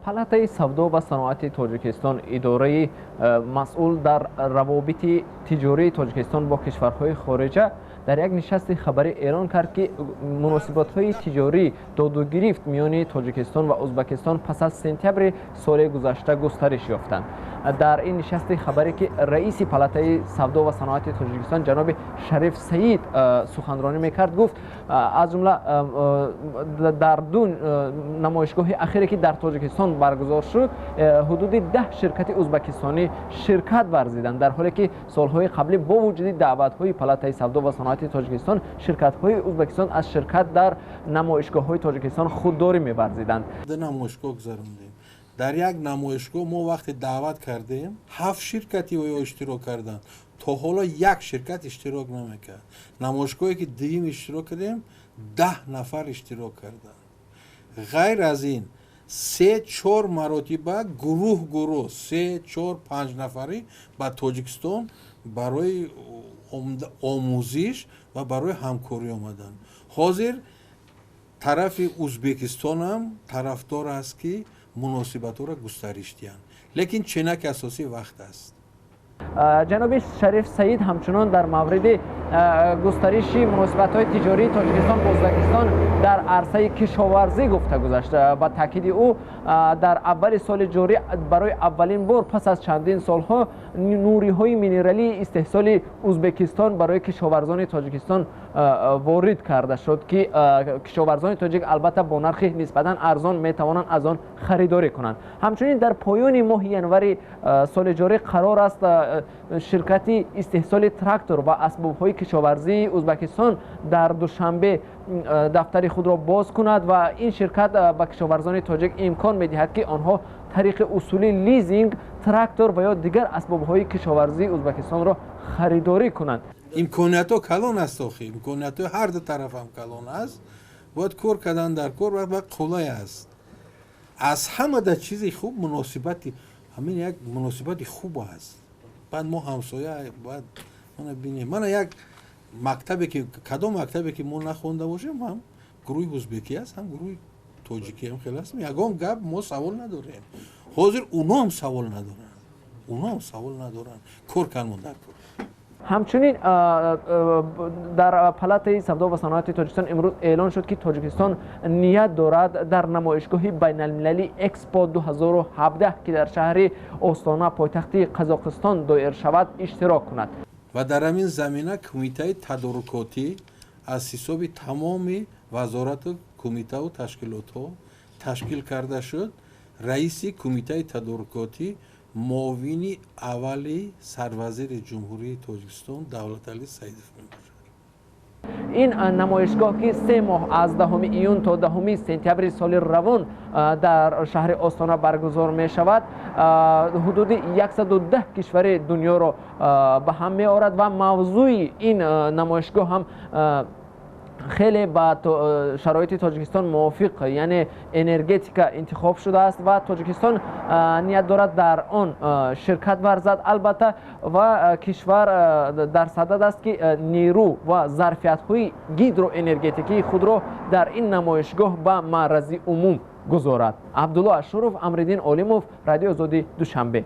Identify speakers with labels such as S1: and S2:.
S1: палатаи савдо ва саноати тоҷикистон идораи масъул дар равобити тиҷории тоҷикистон бо кишварҳои хориҷа дар як нишасти хабарӣ эълон кард, ки муносибатҳои тиҷорӣ додугирифт миёни Тоҷикистон ва Узбекистон пас аз сентябри соли гузашта густариш ёфтанд. дар ин нишасти хабарӣ, ки раиси палатаи савдо ва саноати Тоҷикистон ҷаноби Шариф Саид суханронӣ мекард, гуфт аз ҷумла дар ду намоишгоҳи ахире, ки дар Тоҷикистон баргузор шуд, ҳудуди 10 ширкати узбекистонӣ ширкат варзиданд, дар ҳоле ки солҳои қаблӣ бо вуҷуди даъватҳои палатаи савдо ва саноати Тоҷикистон ширкатҳои Узбекистон аз ширкат дар намоишгоҳҳои Тоҷикистон худдорӣ меварзиданд.
S2: намоишгоҳ гузарондем. дар як намоишгоҳ мо вақте даъват кардем 7 ширкати оё иштирок карданд. то ҳоло як ширкат иштирок намекард. намоишгоҳе ки дуюм иштирок кардем 10 нафар иштирок карданд. ғайр аз ин 3-4 маротиба гурӯҳ 3-4-5 нафарӣ ба Тоҷикистон барои омӯзиш ва барои ҳамкорӣ омаданд. ҳозир тарафи Узбекистон ҳам тарафдор аст, ки муносибатҳоро густариш диҳанд, лекин ченаки асосӣ вақт аст.
S1: ҷаноби Шариф Саид ҳамчунон дар мавриди густариши муносибатҳои тиҷории Тоҷикистон бо Узбекистон дар арсаи кишоварзӣ гуфта гузашт. ба таъкиди ӯ, дар аввали соли ҷорӣ барои аввалин бор пас аз чандин солҳо нуриҳои минералии истеҳсоли Узбекистон барои кишоварзони Тоҷикистон ворид карда шуд, ки кишоварзони тоҷик албатта бо нархи нисбатан арзон метавонанд аз он харидорӣ кунанд. ҳамчунин дар поёни моҳи январи соли ҷорӣ қарор аст ширкати истеҳсоли трактор ва асбобҳои кишоварзии Узбекистон дар душанбе дафтари худро боз кунад ва ин ширкат ба кишоварзони тоҷик имкон медиҳад, ки онҳо тариқи усули лизинг трактор ва ё дигар асбобҳои кишоварзии Узбекистонро харидорӣ кунанд.
S2: имкониятҳо калон аст, охи имкониятҳои ҳар ду тараф ҳам калон аст. бояд кор кардан дар кор ва қулай аст. аз ҳамада чизи хуб муносибати ҳамин як муносибати хуб аст. баъд мо ҳамсоя бояд мана бинем. мана як мактабе ки кадом мактабе ки мо нахонда бошем, ҳам гурӯҳи ӯзбекӣ аст, ҳам гурӯҳи тоҷикӣ ҳам хеле аст. ягон гап мо савол надорем. ҳозир уно ҳам савол надоранд. кор калон дар кор.
S1: ҳамчунин дар палатаи савдо ва саноати Тоҷикистон имрӯз эълон шуд, ки Тоҷикистон ният дорад дар намоишгоҳи байналмилалии Экспо 2017, ки дар шаҳри Остона пойтахти Қазоқистон доир шавад, иштирок кунад.
S2: ва дар ҳамин замина кумитаи тадорукотӣ аз ҳисоби тамоми вазорату кумитаву ташкилотҳо ташкил карда шуд. раиси кумитаи тадорукотӣ муовини аввали сарвазири ҷумҳурии Тоҷикистон Давлаталӣ Саидов мебошад.
S1: ин намоишгоҳ, ки 3 моҳ аз 10 июн то 10 сентябри соли равон дар шаҳри Остона баргузор мешавад, ҳудуди 110 кишвари дунёро ба ҳам меорад ва мавзӯи ин намоишгоҳ ҳам хеле ба шароити Тоҷикистон мувофиқ, яъне энергетика интихоб шудааст ва Тоҷикистон ният дорад дар он ширкат варзад. албатта ва кишвар дар садад аст, ки нерӯ ва зарфиятҳои гидроэнергетикии худро дар ин намоишгоҳ ба маърази умум гузорад. Абдулло Ашуров, Амриддин Олимов, Радиои Озодӣ, Душанбе.